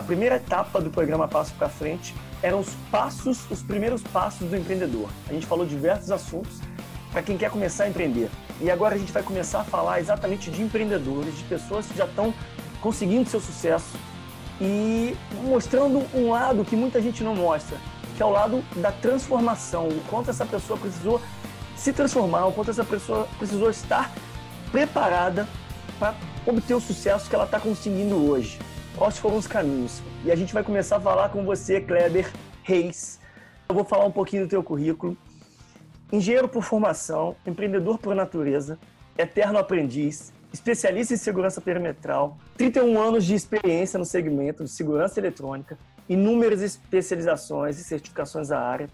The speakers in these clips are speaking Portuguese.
primeira etapa do programa Passo para Frente eram os primeiros passos do empreendedor. A gente falou diversos assuntos para quem quer começar a empreender. E agora a gente vai começar a falar exatamente de empreendedores, de pessoas que já estão conseguindo seu sucesso e mostrando um lado que muita gente não mostra, que é o lado da transformação, o quanto essa pessoa precisou se transformar, o quanto essa pessoa precisou estar preparada para obter o sucesso que ela está conseguindo hoje. Quais foram os caminhos? E a gente vai começar a falar com você, Kleber Reis. Eu vou falar um pouquinho do teu currículo. Engenheiro por formação, empreendedor por natureza, eterno aprendiz, especialista em segurança perimetral, 31 anos de experiência no segmento de segurança eletrônica, inúmeras especializações e certificações da área,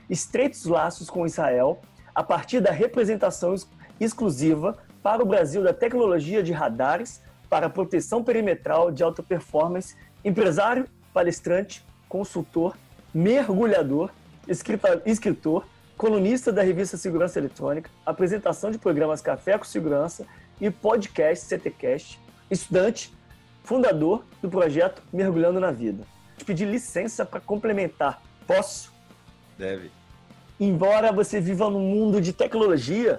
estreitos laços com Israel, a partir da representação exclusiva para o Brasil da tecnologia de radares para proteção perimetral de alta performance, empresário, palestrante, consultor, mergulhador, escritor, colunista da revista Segurança Eletrônica, apresentação de programas Café com Segurança e podcast CTcast, estudante, fundador do projeto Mergulhando na Vida. Te pedir licença para complementar. Posso? Deve. Embora você viva num mundo de tecnologia,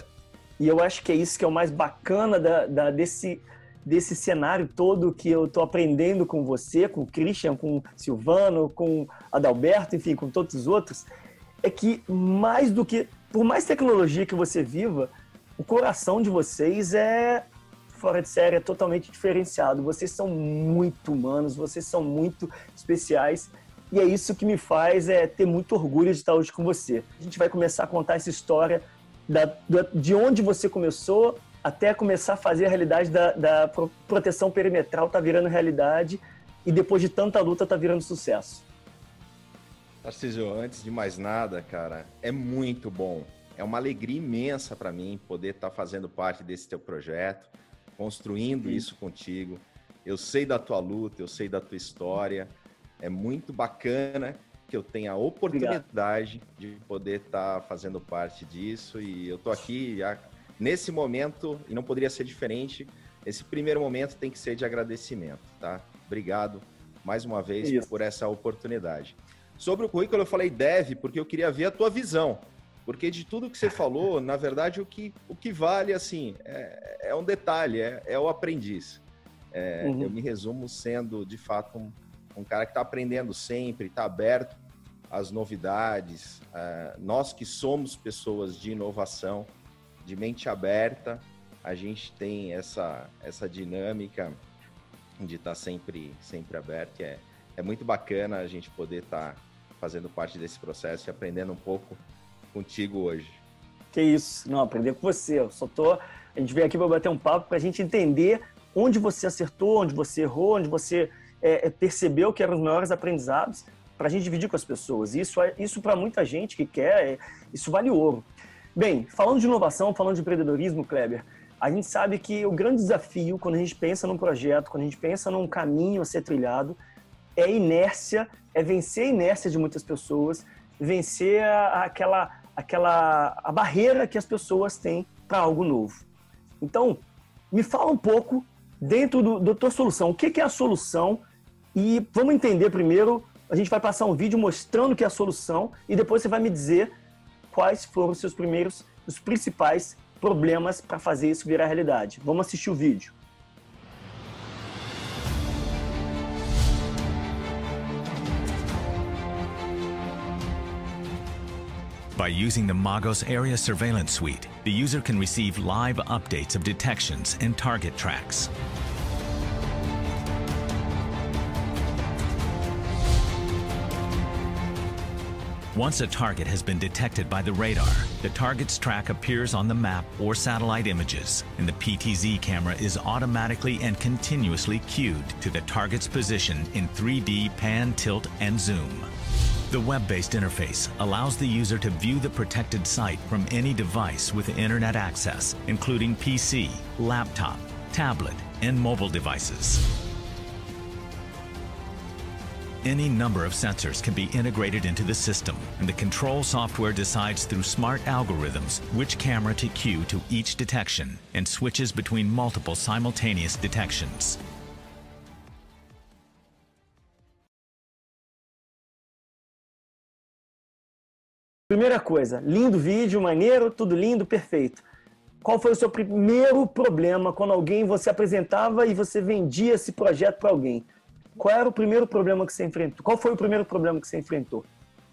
e eu acho que é isso que é o mais bacana desse cenário todo que eu estou aprendendo com você, com o Christian, com o Silvano, com o Adalberto, enfim, com todos os outros, é que por mais tecnologia que você viva, o coração de vocês é fora de série, é totalmente diferenciado. Vocês são muito humanos, vocês são muito especiais. E é isso que me faz ter muito orgulho de estar hoje com você. A gente vai começar a contar essa história de onde você começou até começar a fazer a realidade da proteção perimetral, tá virando realidade e depois de tanta luta tá virando sucesso. Tarcísio, antes de mais nada, cara, é muito bom. É uma alegria imensa para mim poder estar fazendo parte desse teu projeto, construindo isso contigo. Eu sei da tua luta, eu sei da tua história. É muito bacana que eu tenha a oportunidade de poder estar fazendo parte disso e eu tô aqui nesse momento e não poderia ser diferente. Esse primeiro momento tem que ser de agradecimento, tá? Obrigado mais uma vez por essa oportunidade. Sobre o currículo eu falei deve porque eu queria ver a tua visão, porque de tudo que você falou, na verdade o que vale assim é um detalhe, é o aprendiz. Eu me resumo sendo de fato um cara que está aprendendo sempre, está aberto às novidades. Nós que somos pessoas de inovação, de mente aberta, a gente tem essa dinâmica de estar sempre aberto. É muito bacana a gente poder estar fazendo parte desse processo e aprendendo um pouco contigo hoje. Que isso, não, aprender com você. A gente veio aqui para bater um papo para a gente entender onde você acertou, onde você errou, onde você percebeu que eram os maiores aprendizados para a gente dividir com as pessoas. Isso para muita gente que quer, isso vale ouro. Bem, falando de inovação, falando de empreendedorismo, Kleber, a gente sabe que o grande desafio quando a gente pensa num projeto, quando a gente pensa num caminho a ser trilhado, é a inércia, é vencer a inércia de muitas pessoas, vencer a barreira que as pessoas têm para algo novo. Então, me fala um pouco dentro da tua solução. O que é a solução? E vamos entender primeiro, a gente vai passar um vídeo mostrando o que é a solução e depois você vai me dizer quais foram os principais problemas para fazer isso virar realidade. Vamos assistir o vídeo. By using the Magos Area Surveillance Suite, the user can receive live updates of detections and target tracks. Once a target has been detected by the radar, the target's track appears on the map or satellite images, and the PTZ camera is automatically and continuously cued to the target's position in 3D pan, tilt, and zoom. The web-based interface allows the user to view the protected site from any device with internet access, including PC, laptop, tablet, and mobile devices. Any number of sensors can be integrated into the system, and the control software decides through smart algorithms which camera to cue to each detection and switches between multiple simultaneous detections. primeira coisa, lindo vídeo, maneiro, tudo lindo, perfeito. Qual foi o seu primeiro problema quando você apresentava e você vendia esse projeto para alguém? Qual era o primeiro problema que você enfrentou? Qual foi o primeiro problema que você enfrentou?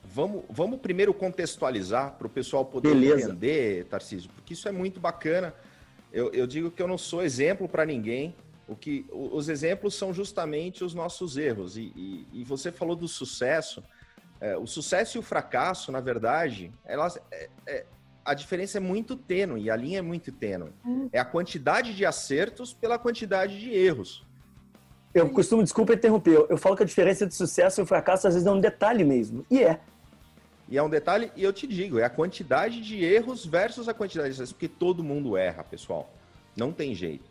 Vamos primeiro contextualizar para o pessoal poder entender, Tarcísio, porque isso é muito bacana. Eu digo que eu não sou exemplo para ninguém. Os exemplos são justamente os nossos erros. E você falou do sucesso. O sucesso e o fracasso, na verdade, a diferença é muito tênue, a linha é muito tênue. É a quantidade de acertos pela quantidade de erros. Eu costumo, desculpa interromper, eu falo que a diferença de sucesso e fracasso às vezes é um detalhe mesmo. E é um detalhe, e eu te digo, é a quantidade de erros versus a quantidade de sucesso, porque todo mundo erra, pessoal. Não tem jeito.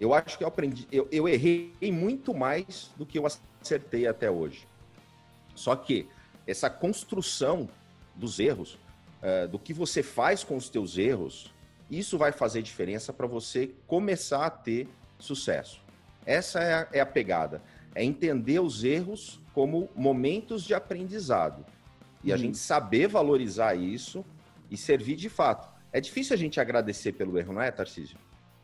Eu acho que eu errei muito mais do que eu acertei até hoje. Só que essa construção dos erros, do que você faz com os teus erros, isso vai fazer diferença para você começar a ter sucesso. Essa é a pegada. É entender os erros como momentos de aprendizado. E a gente saber valorizar isso e servir de fato. É difícil a gente agradecer pelo erro, não é, Tarcísio?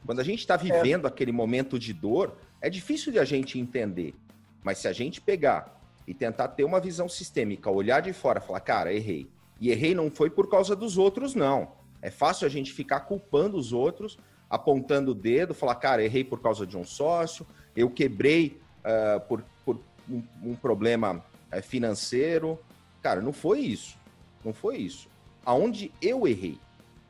Quando a gente está vivendo aquele momento de dor, é difícil de a gente entender. Mas se a gente pegar e tentar ter uma visão sistêmica, olhar de fora, falar, cara, errei. E errei não foi por causa dos outros, não. É fácil a gente ficar culpando os outros, apontando o dedo, falar, cara, errei por causa de um sócio, eu quebrei por um problema financeiro. Cara, não foi isso. Não foi isso. Aonde eu errei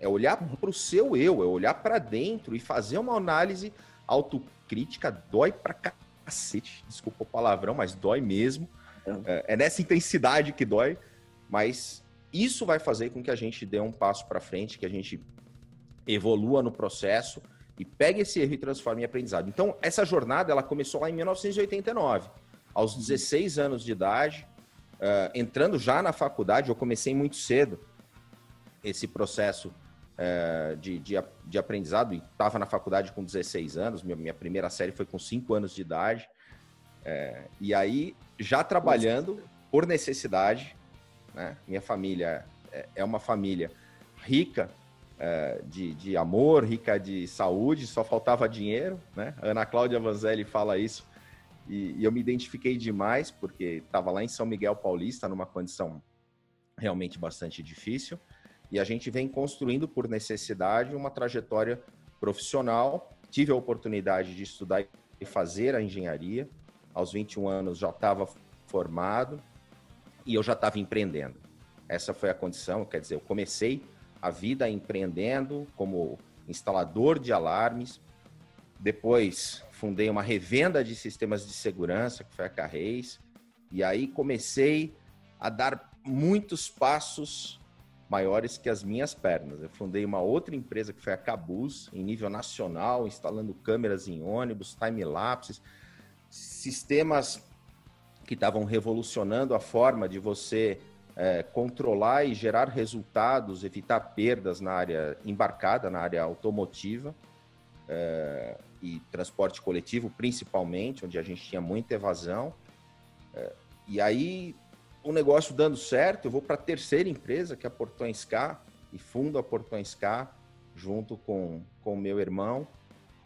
é olhar para o seu eu, é olhar para dentro e fazer uma análise autocrítica. Dói pra cacete, desculpa o palavrão, mas dói mesmo. É nessa intensidade que dói, mas isso vai fazer com que a gente dê um passo para frente, que a gente evolua no processo e pegue esse erro e transforme em aprendizado. Então, essa jornada ela começou lá em 1989, aos 16 anos de idade, entrando já na faculdade. Eu comecei muito cedo esse processo de aprendizado, e estava na faculdade com 16 anos, minha primeira série foi com 5 anos de idade, e aí já trabalhando por necessidade, né? Minha família é uma família rica de amor, rica de saúde, só faltava dinheiro, né? A Ana Cláudia Vanzelli fala isso, e eu me identifiquei demais, porque estava lá em São Miguel Paulista, numa condição realmente bastante difícil, e a gente vem construindo por necessidade uma trajetória profissional. Tive a oportunidade de estudar e fazer a engenharia, aos 21 anos já estava formado, e eu já estava empreendendo. Essa foi a condição, quer dizer, eu comecei a vida empreendendo como instalador de alarmes, depois fundei uma revenda de sistemas de segurança, que foi a Carreis, e aí comecei a dar muitos passos maiores que as minhas pernas. Eu fundei uma outra empresa que foi a Cabuz, em nível nacional, instalando câmeras em ônibus, time-lapses, sistemas que estavam revolucionando a forma de você controlar e gerar resultados, evitar perdas na área embarcada, na área automotiva e transporte coletivo, principalmente, onde a gente tinha muita evasão. E aí, o negócio dando certo, eu vou para a terceira empresa, que é a Portões K, e fundo a Portões K, junto com o meu irmão.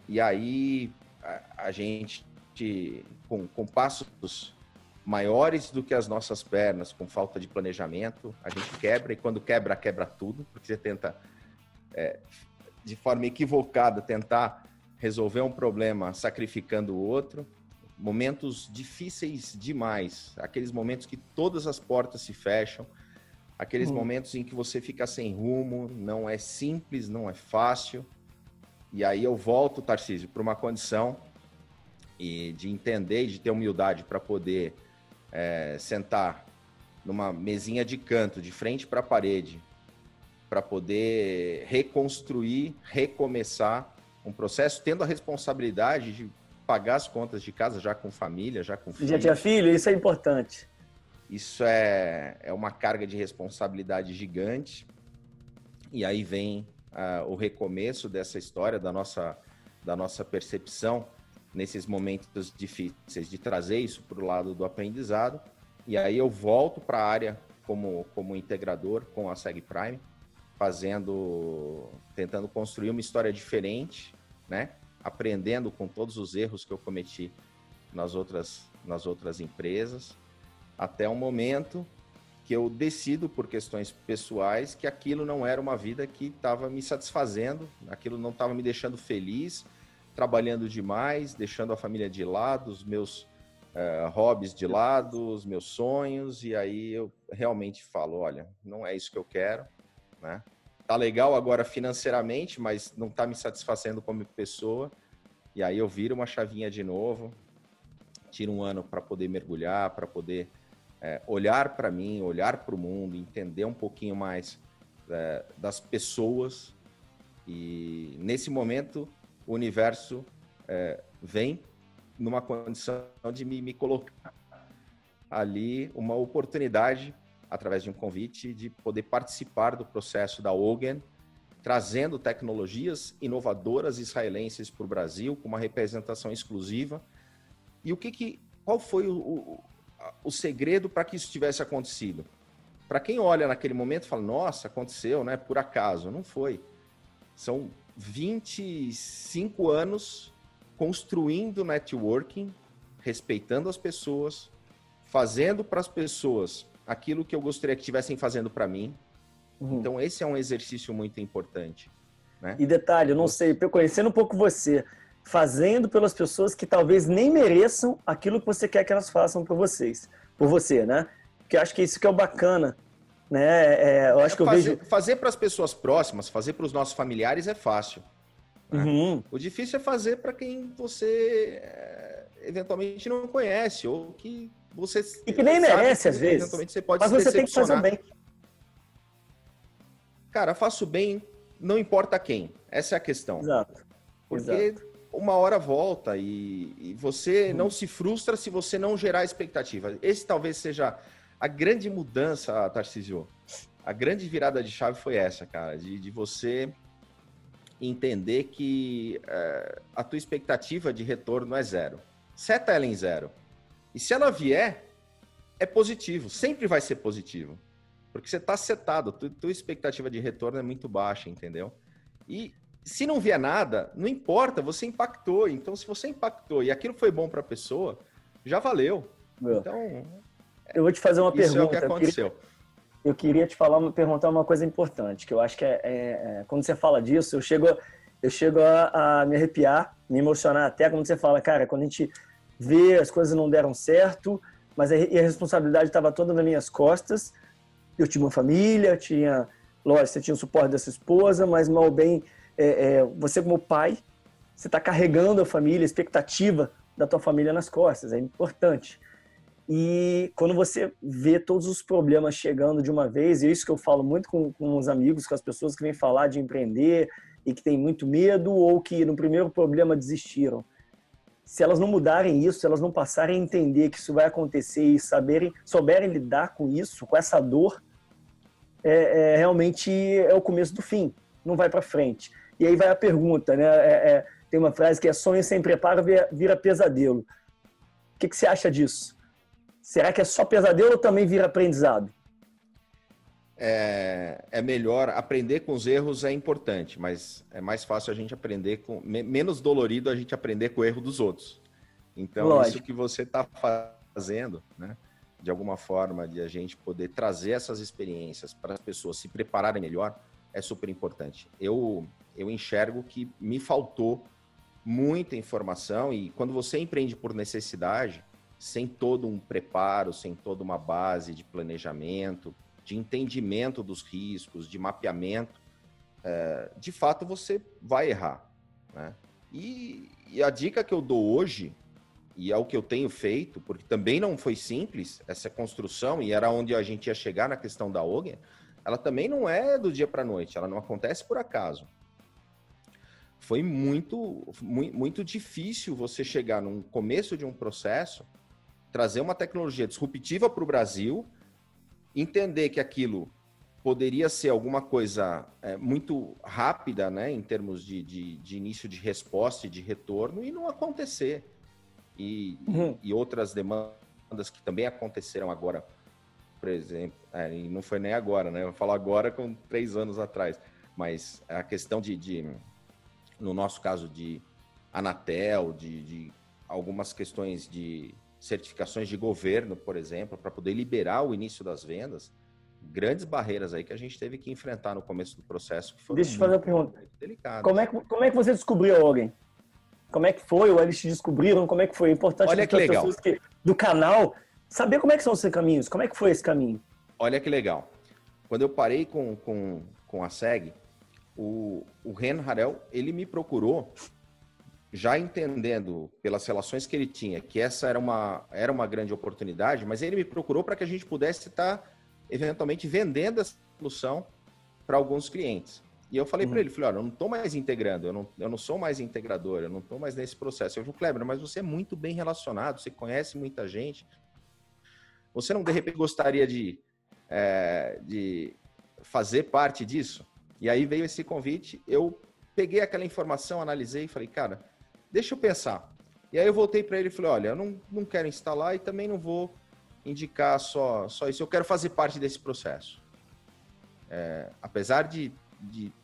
E aí, a gente, com passos maiores do que as nossas pernas, com falta de planejamento, a gente quebra, e quando quebra, quebra tudo, porque você tenta, de forma equivocada, tentar resolver um problema sacrificando o outro. Momentos difíceis demais, aqueles momentos que todas as portas se fecham, aqueles momentos em que você fica sem rumo, não é simples, não é fácil. E aí eu volto, Tarcísio, para uma condição de entender e de ter humildade para poder sentar numa mesinha de canto, de frente para a parede, para poder reconstruir, recomeçar um processo, tendo a responsabilidade de pagar as contas de casa, já com família, já com filhos. Já tinha filho? Isso é importante. Isso é uma carga de responsabilidade gigante. E aí vem o recomeço dessa história, da nossa percepção nesses momentos difíceis, de trazer isso para o lado do aprendizado. E aí eu volto para a área como integrador com a SegPrime, tentando construir uma história diferente, né? Aprendendo com todos os erros que eu cometi nas outras empresas, até um momento que eu decido, por questões pessoais, que aquilo não era uma vida que estava me satisfazendo, aquilo não estava me deixando feliz, trabalhando demais, deixando a família de lado, os meus hobbies de lado, os meus sonhos, e aí eu realmente falo, olha, não é isso que eu quero, né? Tá legal agora financeiramente, mas não tá me satisfazendo como pessoa, e aí eu viro uma chavinha de novo, tiro um ano para poder mergulhar, para poder olhar para mim, olhar para o mundo, entender um pouquinho mais das pessoas, e nesse momento o universo vem numa condição de me colocar ali uma oportunidade, através de um convite, de poder participar do processo da Ogen, trazendo tecnologias inovadoras israelenses para o Brasil, com uma representação exclusiva. E qual foi o segredo para que isso tivesse acontecido? Para quem olha naquele momento e fala, nossa, aconteceu, né? Por acaso. Não foi. São 25 anos construindo networking, respeitando as pessoas, fazendo para as pessoas aquilo que eu gostaria que estivessem fazendo para mim. Então, esse é um exercício muito importante, né? E detalhe, eu não sei, conhecendo um pouco você, fazendo pelas pessoas que talvez nem mereçam aquilo que você quer que elas façam por você, né? Porque eu acho que isso que é o bacana, né? Eu acho que fazer para as pessoas próximas, fazer para os nossos familiares é fácil. Né? O difícil é fazer para quem você eventualmente não conhece, ou que você e que nem merece às vezes. Eventualmente você pode mas você tem que fazer o bem. Cara, faço bem, não importa quem. Essa é a questão. Exato. Porque uma hora volta e você não se frustra se você não gerar expectativa. Esse talvez seja a grande mudança, Tarcísio. A grande virada de chave foi essa, cara, de você entender que a tua expectativa de retorno é zero. Seta ela em zero. E se ela vier, é positivo. Sempre vai ser positivo. Porque você está setado. Tua expectativa de retorno é muito baixa, entendeu? E se não vier nada, não importa, você impactou. Então, se você impactou e aquilo foi bom para a pessoa, já valeu. Então, eu vou te fazer uma pergunta. Isso é o que aconteceu. Eu queria te perguntar uma coisa importante, que eu acho que quando você fala disso, eu chego a me arrepiar, me emocionar até quando você fala, cara, quando a gente vê as coisas não deram certo, mas a responsabilidade estava toda nas minhas costas. Eu tinha uma família, lógico, você tinha o suporte da sua esposa, mas mal ou bem, você como pai, você está carregando a família, a expectativa da tua família nas costas, é importante. E quando você vê todos os problemas chegando de uma vez, e é isso que eu falo muito com os amigos, com as pessoas que vêm falar de empreender e que têm muito medo ou que no primeiro problema desistiram. Se elas não mudarem isso, se elas não passarem a entender que isso vai acontecer e souberem lidar com isso, com essa dor, realmente é o começo do fim, não vai para frente. E aí vai a pergunta, né? Tem uma frase que é: sonho sem preparo vira pesadelo. O que você acha disso? Será que é só pesadelo ou também vira aprendizado? É melhor aprender com os erros, é importante, mas é mais fácil a gente aprender menos dolorido a gente aprender com o erro dos outros. Então, lógico, isso que você está fazendo, né? De alguma forma, de a gente poder trazer essas experiências para as pessoas se prepararem melhor, é super importante. Eu enxergo que me faltou muita informação, e quando você empreende por necessidade, sem todo um preparo, sem toda uma base de planejamento, de entendimento dos riscos, de mapeamento, de fato você vai errar, né? E a dica que eu dou hoje, e é o que eu tenho feito, porque também não foi simples essa construção, e era onde a gente ia chegar na questão da Ogen, ela também não é do dia para a noite, ela não acontece por acaso. Foi muito difícil você chegar no começo de um processo, trazer uma tecnologia disruptiva para o Brasil, entender que aquilo poderia ser alguma coisa muito rápida, né, em termos de início de resposta e de retorno, e não acontecer. E outras demandas que também aconteceram agora por exemplo, e não foi nem agora, né? Eu falo agora com 3 anos atrás, mas a questão no nosso caso, de Anatel, de algumas questões de certificações de governo, por exemplo, para poder liberar o início das vendas, grandes barreiras aí que a gente teve que enfrentar no começo do processo, que foram Deixa eu te fazer uma pergunta. delicadas. Como é que você descobriu alguém? Como é que foi? Ou eles te descobriram? Como é que foi? É importante Olha que para as legal. pessoas do canal saber como é que são os seus caminhos. Como é que foi esse caminho? Olha que legal. Quando eu parei com a SEG, o Ren Harel, ele me procurou já entendendo pelas relações que ele tinha que essa era uma grande oportunidade, mas ele me procurou para que a gente pudesse estar eventualmente vendendo essa solução para alguns clientes. E eu falei para ele, olha, eu não estou mais integrando, eu não sou mais integrador, eu não estou mais nesse processo. Eu falei, Kleber, mas você é muito bem relacionado, você conhece muita gente, você não de repente gostaria de fazer parte disso? E aí veio esse convite, eu peguei aquela informação, analisei e falei, cara, deixa eu pensar. E aí eu voltei para ele e falei, olha, eu não quero instalar e também não vou indicar só isso, eu quero fazer parte desse processo. Apesar de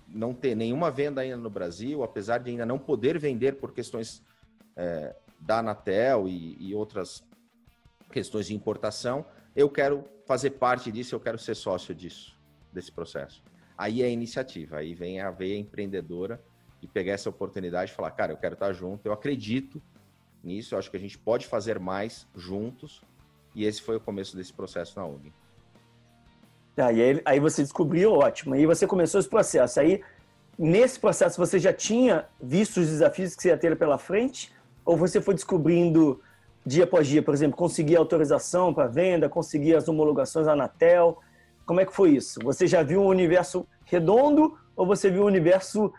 não ter nenhuma venda ainda no Brasil, apesar de ainda não poder vender por questões da Anatel e outras questões de importação, eu quero fazer parte disso, eu quero ser sócio desse processo. Aí é a iniciativa, aí vem a veia empreendedora de pegar essa oportunidade e falar, cara, eu quero estar junto, eu acredito nisso, eu acho que a gente pode fazer mais juntos, e esse foi o começo desse processo na UG. Aí você descobriu, ótimo, aí você começou esse processo. Aí, nesse processo, você já tinha visto os desafios que você ia ter pela frente? Ou você foi descobrindo dia após dia, por exemplo, conseguir autorização para venda, conseguir as homologações da Anatel? Como é que foi isso? Você já viu um universo redondo ou você viu um universo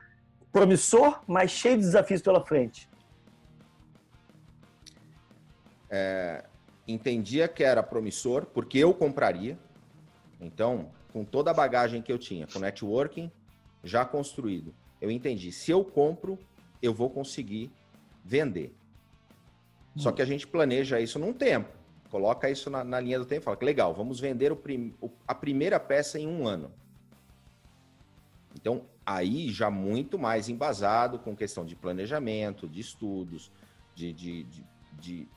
promissor, mas cheio de desafios pela frente? Entendia que era promissor, porque eu compraria. Então, com toda a bagagem que eu tinha, com networking já construído, eu entendi, se eu compro, eu vou conseguir vender. Só que a gente planeja isso num tempo. Coloca isso na linha do tempo e fala que legal, vamos vender a primeira peça em 1 ano. Então, aí já muito mais embasado com questão de planejamento, de estudos, de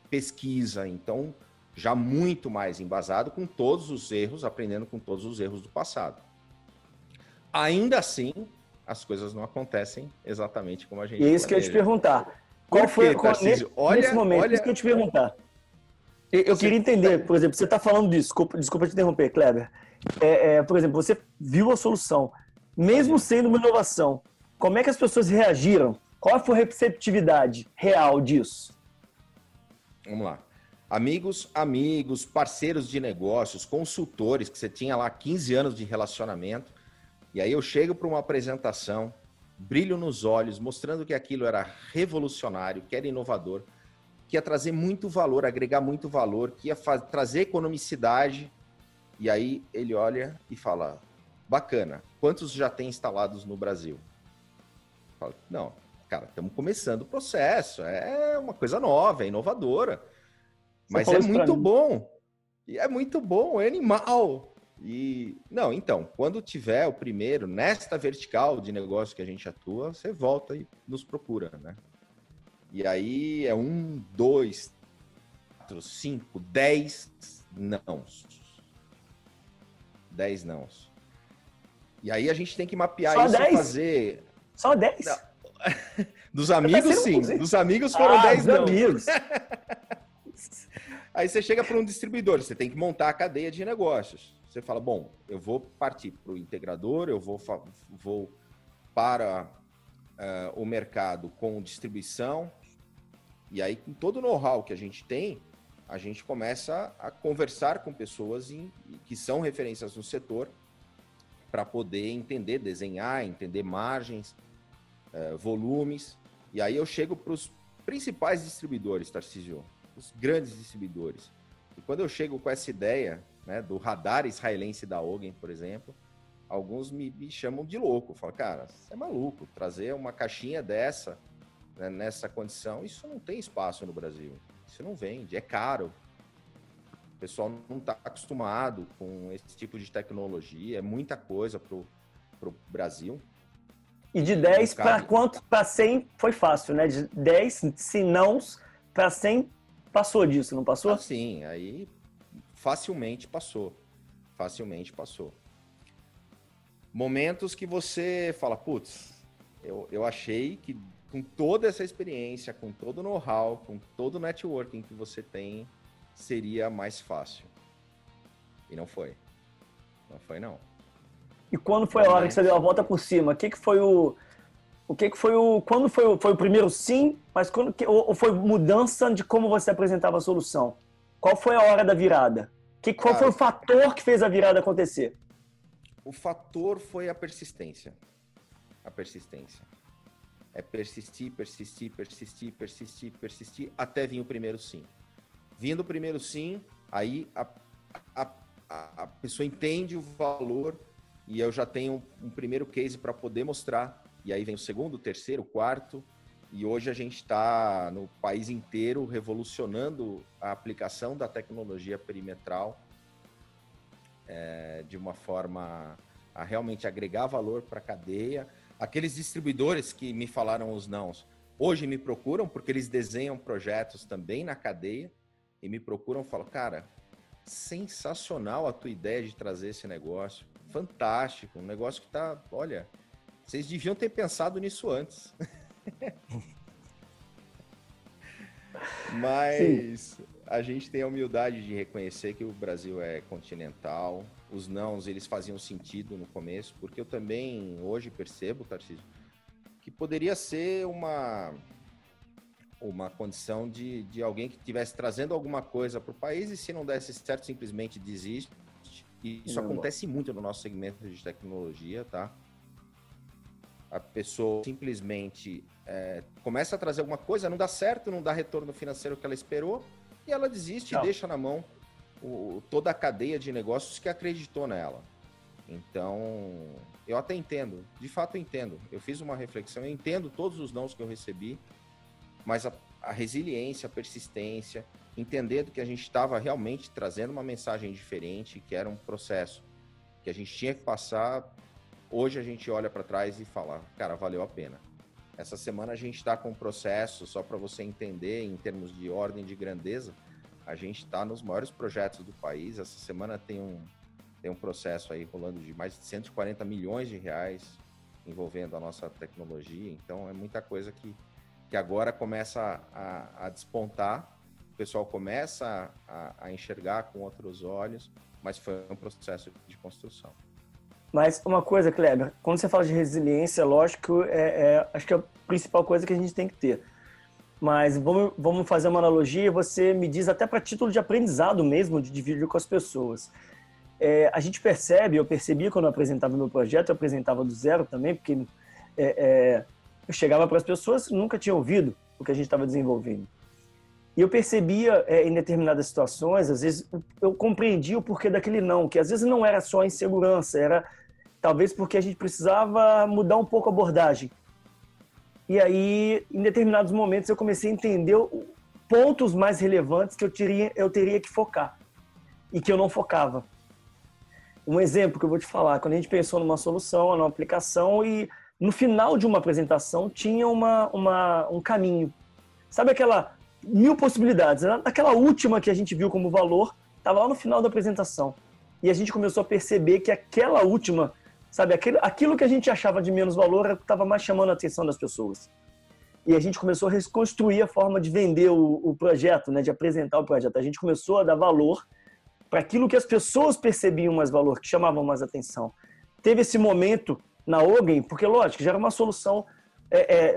pesquisa. Então, já muito mais embasado com todos os erros, aprendendo com todos os erros do passado. Ainda assim, as coisas não acontecem exatamente como a gente planeja. E isso que eu ia te perguntar. Qual foi nesse momento? Isso que eu ia te perguntar. Eu queria entender, por exemplo, você está falando disso, desculpa te interromper, Kleber. Por exemplo, você viu a solução, mesmo sendo uma inovação, como é que as pessoas reagiram? Qual foi a receptividade real disso? Vamos lá. Amigos, parceiros de negócios, consultores, que você tinha lá 15 anos de relacionamento, e aí eu chego para uma apresentação, brilho nos olhos, mostrando que aquilo era revolucionário, que era inovador, que ia trazer muito valor, agregar muito valor, que ia trazer economicidade, e aí ele olha e fala, bacana, quantos já tem instalados no Brasil? Eu falo, não, cara, estamos começando o processo, é uma coisa nova, é inovadora. Mas é muito bom. E é muito bom, é animal. E não, então, quando tiver o primeiro, nesta vertical de negócio que a gente atua, você volta e nos procura, né? E aí é 1, 2, 4, 5, 10 nãos. 10 nãos. E aí a gente tem que mapear Só isso 10? e fazer. Só 10? Dos amigos, sim. Dos amigos foram 10 não. Amigos. Aí você chega para um distribuidor, você tem que montar a cadeia de negócios. Você fala, bom, eu vou partir para o integrador, eu vou para o mercado com distribuição, e aí com todo o know-how que a gente tem, a gente começa a conversar com pessoas que são referências no setor para poder entender, desenhar, entender margens, volumes. E aí eu chego para os principais distribuidores, Tarcísio, os grandes distribuidores. E quando eu chego com essa ideia, né, do radar israelense da Ogen, por exemplo, alguns me chamam de louco. Falam, cara, você é maluco, trazer uma caixinha dessa, né, nessa condição, isso não tem espaço no Brasil. Isso não vende, é caro. O pessoal não está acostumado com esse tipo de tecnologia, é muita coisa para o Brasil. E de 10 para quanto? Para 100 foi fácil, né? De 10, se não, para 100 passou disso, não passou? Ah, sim, aí facilmente passou. Facilmente passou. Momentos que você fala, putz, eu achei que com toda essa experiência, com todo o know-how, com todo o networking que você tem, seria mais fácil. E não foi. Não foi, não. E quando foi a hora que você deu a volta por cima? Quando foi o primeiro sim, mas ou foi mudança de como você apresentava a solução? Qual foi a hora da virada? Qual foi o fator que fez a virada acontecer? O fator foi a persistência. A persistência. É persistir, persistir, persistir, persistir, persistir, até vir o primeiro sim. Vindo o primeiro sim, aí a pessoa entende o valor e eu já tenho um primeiro case para poder mostrar. E aí vem o segundo, o terceiro, o quarto. E hoje a gente está no país inteiro revolucionando a aplicação da tecnologia perimetral de uma forma a realmente agregar valor para a cadeia. Aqueles distribuidores que me falaram os nãos, hoje me procuram porque eles desenham projetos também na cadeia e me procuram e falam, cara, sensacional a tua ideia de trazer esse negócio, fantástico, um negócio que tá, olha, vocês deviam ter pensado nisso antes. Mas sim, a gente tem a humildade de reconhecer que o Brasil é continental. Os nãos, eles faziam sentido no começo, porque eu também hoje percebo, Tarcísio, que poderia ser uma condição de alguém que estivesse trazendo alguma coisa para o país e se não desse certo, simplesmente desiste. E isso acontece muito no nosso segmento de tecnologia, tá? A pessoa simplesmente começa a trazer alguma coisa, não dá certo, não dá retorno financeiro que ela esperou, e ela desiste e deixa na mão toda a cadeia de negócios que acreditou nela. Então, eu até entendo, de fato eu entendo. Eu fiz uma reflexão, eu entendo todos os nãos que eu recebi, mas a resiliência, a persistência, entendendo que a gente estava realmente trazendo uma mensagem diferente, que era um processo que a gente tinha que passar. Hoje a gente olha para trás e fala, cara, valeu a pena. Essa semana a gente está com um processo, só para você entender, em termos de ordem de grandeza, a gente está nos maiores projetos do país. Essa semana tem um processo aí rolando de mais de 140 milhões de reais envolvendo a nossa tecnologia. Então é muita coisa que agora começa a despontar, o pessoal começa a enxergar com outros olhos, mas foi um processo de construção. Mas uma coisa, Kleber, quando você fala de resiliência, lógico, acho que é a principal coisa que a gente tem que ter. Mas vamos fazer uma analogia, você me diz até para título de aprendizado mesmo, de dividir com as pessoas. A gente percebe, eu percebia quando eu apresentava meu projeto, eu apresentava do zero também, porque eu chegava para as pessoas que nunca tinham ouvido o que a gente estava desenvolvendo. E eu percebia em determinadas situações, às vezes eu compreendia o porquê daquele não, que às vezes não era só insegurança, era talvez porque a gente precisava mudar um pouco a abordagem. E aí, em determinados momentos, eu comecei a entender pontos mais relevantes que eu teria que focar e que eu não focava. Um exemplo que eu vou te falar, quando a gente pensou numa solução, numa aplicação e no final de uma apresentação tinha um caminho. Sabe aquela 1000 possibilidades? Aquela última que a gente viu como valor, estava lá no final da apresentação. E a gente começou a perceber que aquela última, sabe, aquilo que a gente achava de menos valor estava mais chamando a atenção das pessoas. E a gente começou a reconstruir a forma de vender o projeto, né, de apresentar o projeto. A gente começou a dar valor para aquilo que as pessoas percebiam mais valor, que chamavam mais atenção. Teve esse momento na Ogden, porque, lógico, já era uma solução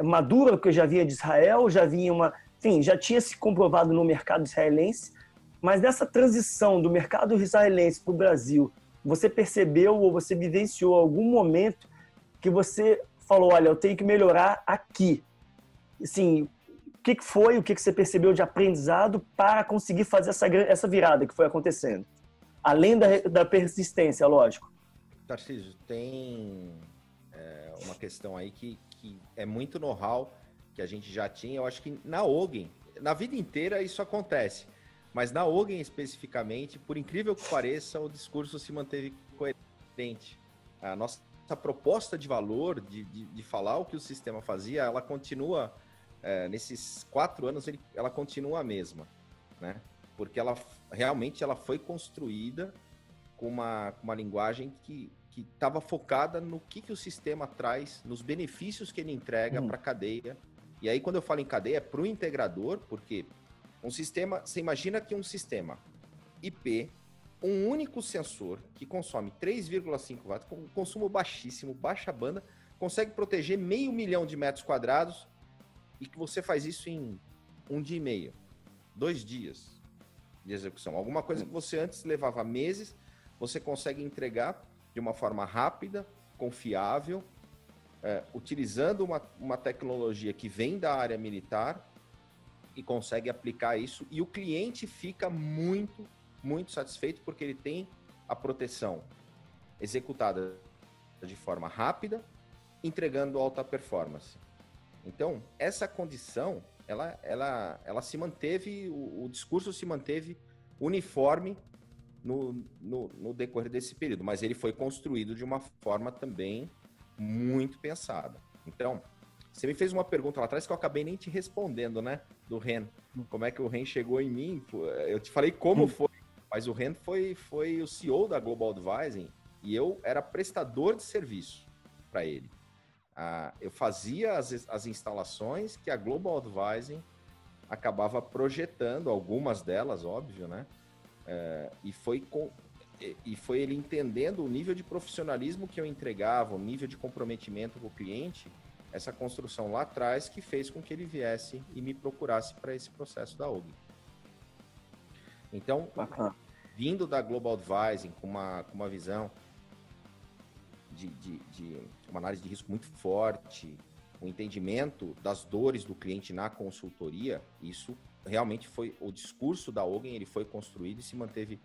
madura, porque já vinha de Israel, já tinha se comprovado no mercado israelense, mas nessa transição do mercado israelense para o Brasil, você percebeu ou você vivenciou algum momento que você falou, olha, eu tenho que melhorar aqui? Assim, o que foi, o que você percebeu de aprendizado para conseguir fazer essa virada que foi acontecendo? Além da persistência, lógico. Tarcísio, tem uma questão aí que é muito know-how que a gente já tinha. Eu acho que na Ogden, na vida inteira isso acontece. Mas na Ogden especificamente, por incrível que pareça, o discurso se manteve coerente. A nossa proposta de valor, de falar o que o sistema fazia, ela continua, nesses 4 anos, ela continua a mesma, né? Porque ela realmente ela foi construída com uma linguagem que estava focada no que o sistema traz, nos benefícios que ele entrega para a cadeia. E aí, quando eu falo em cadeia, é para o integrador, porque um sistema, você imagina que um sistema IP, um único sensor que consome 3,5 watts, com consumo baixíssimo, baixa banda, consegue proteger 500 mil de metros quadrados e que você faz isso em 1 dia e meio, 2 dias de execução. Alguma coisa que você antes levava meses, você consegue entregar de uma forma rápida, confiável, utilizando uma tecnologia que vem da área militar e consegue aplicar isso. E o cliente fica muito, muito satisfeito porque ele tem a proteção executada de forma rápida, entregando alta performance. Então, essa condição, ela se manteve, o discurso se manteve uniforme no decorrer desse período, mas ele foi construído de uma forma também muito pensada. Então, você me fez uma pergunta lá atrás que eu acabei nem te respondendo, né? Do Ren. Como é que o Ren chegou em mim? Eu te falei como foi, mas o Ren foi o CEO da Global Advising e eu era prestador de serviço para ele. Eu fazia as instalações que a Global Advising acabava projetando, algumas delas, óbvio, né? E foi ele entendendo o nível de profissionalismo que eu entregava, o nível de comprometimento com o cliente, essa construção lá atrás que fez com que ele viesse e me procurasse para esse processo da Ogden. Então, vindo da Global Advising com uma visão de uma análise de risco muito forte, o entendimento das dores do cliente na consultoria, isso realmente foi o discurso da Ogden, ele foi construído e se manteve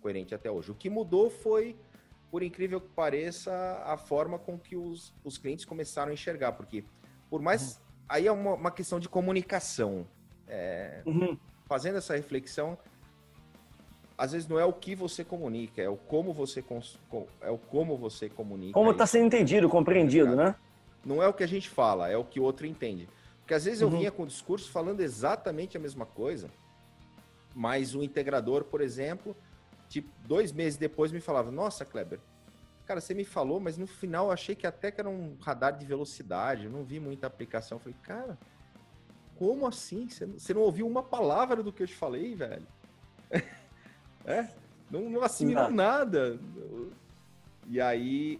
coerente até hoje. O que mudou foi, por incrível que pareça, a forma com que os clientes começaram a enxergar, porque por mais... Aí é uma questão de comunicação. Fazendo essa reflexão, às vezes não é o que você comunica, é o como você comunica. Como está sendo entendido, compreendido, né? Não é o que a gente fala, é o que o outro entende. Porque às vezes eu vinha com o discurso falando exatamente a mesma coisa, mas o integrador, por exemplo, tipo, 2 meses depois me falava, nossa, Kleber, cara, você me falou, mas no final eu achei que até que era um radar de velocidade, eu não vi muita aplicação. Eu falei, cara, como assim? Você não ouviu uma palavra do que eu te falei, velho? Não assimilou nada. E aí,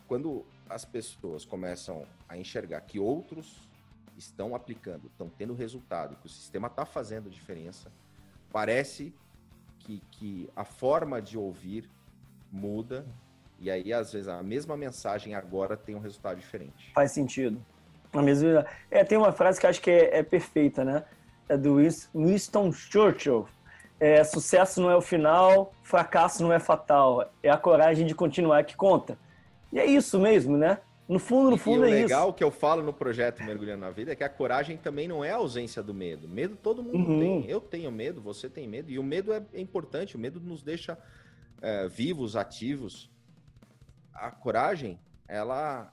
quando as pessoas começam a enxergar que outros estão aplicando, estão tendo resultado, que o sistema está fazendo diferença, parece que a forma de ouvir muda, e aí, às vezes, a mesma mensagem agora tem um resultado diferente. Faz sentido. Tem uma frase que eu acho que é perfeita, né? É do Winston Churchill. Sucesso não é o final, fracasso não é fatal. É a coragem de continuar que conta. E é isso mesmo, né? No fundo é isso. E o legal que eu falo no projeto Mergulhando na Vida é que a coragem também não é a ausência do medo. Medo todo mundo tem. Eu tenho medo, você tem medo. E o medo é importante. O medo nos deixa vivos, ativos. A coragem, ela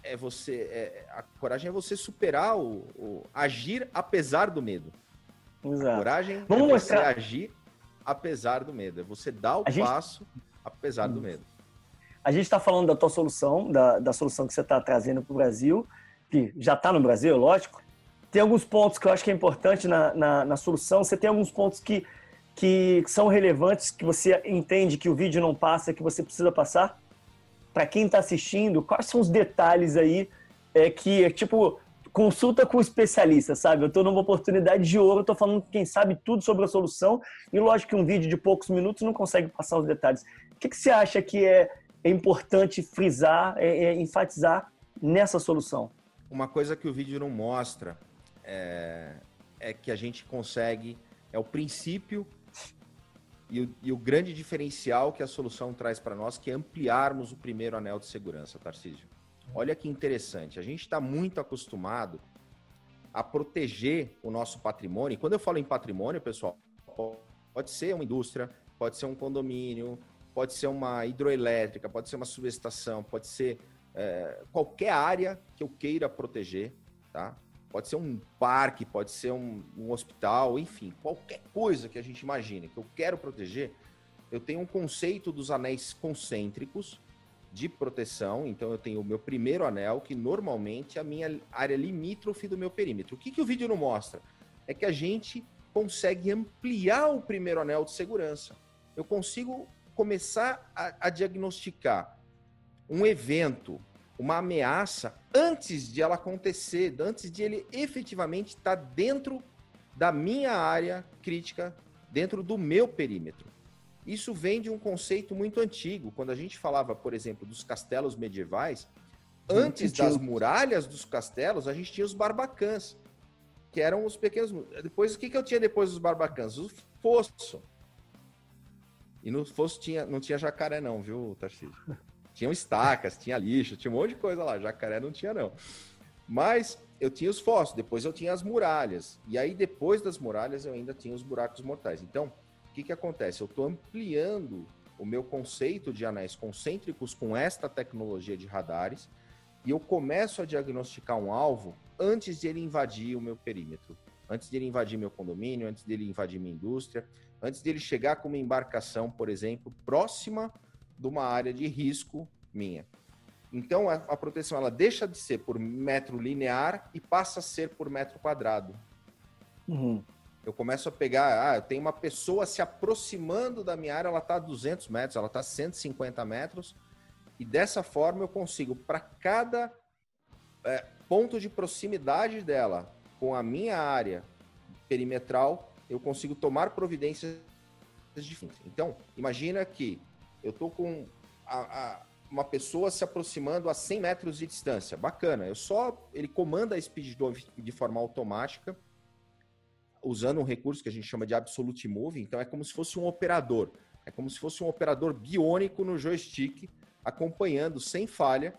é você... a coragem é você superar agir apesar do medo. Exato. A coragem você agir apesar do medo. É você dar o passo apesar do medo. A gente está falando da tua solução, da solução que você está trazendo para o Brasil, que já está no Brasil, lógico. Tem alguns pontos que eu acho que é importante na solução. Você tem alguns pontos que são relevantes, que você entende que o vídeo não passa, que você precisa passar? Para quem está assistindo, quais são os detalhes aí tipo, consulta com o especialista, sabe? Eu estou numa oportunidade de ouro, estou falando com quem sabe tudo sobre a solução e lógico que um vídeo de poucos minutos não consegue passar os detalhes. O que você acha que é importante frisar, enfatizar nessa solução? Uma coisa que o vídeo não mostra é que a gente consegue, é o princípio e o grande diferencial que a solução traz para nós, que é ampliarmos o primeiro anel de segurança, Tarcísio. Olha que interessante, a gente está muito acostumado a proteger o nosso patrimônio. E quando eu falo em patrimônio, pessoal, pode ser uma indústria, pode ser um condomínio, pode ser uma hidroelétrica, pode ser uma subestação, pode ser qualquer área que eu queira proteger, tá? Pode ser um parque, pode ser um hospital, enfim, qualquer coisa que a gente imagine que eu quero proteger, eu tenho um conceito dos anéis concêntricos de proteção. Então eu tenho o meu primeiro anel, que normalmente é a minha área limítrofe do meu perímetro. O que o vídeo não mostra? É que a gente consegue ampliar o primeiro anel de segurança. Eu consigo começar a diagnosticar um evento, uma ameaça, antes de ela acontecer, antes de ele efetivamente estar dentro da minha área crítica, dentro do meu perímetro. Isso vem de um conceito muito antigo. Quando a gente falava, por exemplo, dos castelos medievais, antes das muralhas dos castelos, a gente tinha os barbacãs, que eram os pequenos... Depois, o que eu tinha depois dos barbacãs? O fosso. E no fosso não tinha jacaré não, viu, Tarcísio? Tinham estacas, tinha lixo, tinha um monte de coisa lá. Jacaré não tinha, não. Mas eu tinha os fossos, depois eu tinha as muralhas. E aí, depois das muralhas, eu ainda tinha os buracos mortais. Então, o que acontece? Eu estou ampliando o meu conceito de anéis concêntricos com esta tecnologia de radares e eu começo a diagnosticar um alvo antes de ele invadir o meu perímetro. Antes de ele invadir meu condomínio, antes de ele invadir minha indústria, antes de ele chegar com uma embarcação, por exemplo, próxima de uma área de risco minha. Então, a proteção ela deixa de ser por metro linear e passa a ser por metro quadrado. Uhum. Eu começo a pegar, eu tenho uma pessoa se aproximando da minha área, ela está a 200 metros, ela está a 150 metros, e dessa forma eu consigo, para cada ponto de proximidade dela com a minha área perimetral, eu consigo tomar providências diferentes. Então, imagina que eu estou com uma pessoa se aproximando a 100 metros de distância. Bacana, ele comanda a speed dome de forma automática, usando um recurso que a gente chama de Absolute Move. Então é como se fosse um operador. É como se fosse um operador biônico no joystick, acompanhando sem falha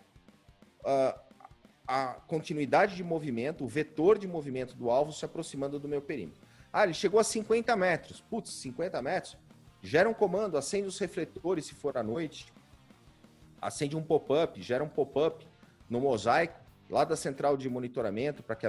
a continuidade de movimento, o vetor de movimento do alvo se aproximando do meu perímetro. Ele chegou a 50 metros. Putz, 50 metros? Gera um comando, acende os refletores se for à noite, acende um pop-up, gera um pop-up no mosaico, lá da central de monitoramento, para que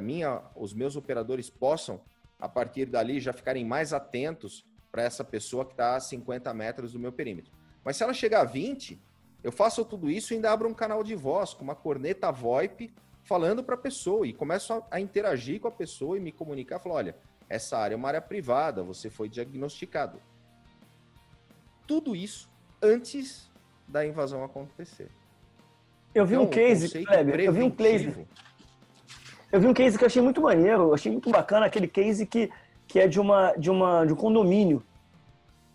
os meus operadores possam, a partir dali, já ficarem mais atentos para essa pessoa que está a 50 metros do meu perímetro. Mas se ela chegar a 20, eu faço tudo isso e ainda abro um canal de voz com uma corneta VoIP falando para a pessoa e começo a interagir com a pessoa e me comunicar, falar, olha, essa área é uma área privada, você foi diagnosticado. Tudo isso antes da invasão acontecer. Eu vi um case, Kleber, eu vi um case que eu achei muito maneiro, eu achei muito bacana, aquele case que é de um condomínio.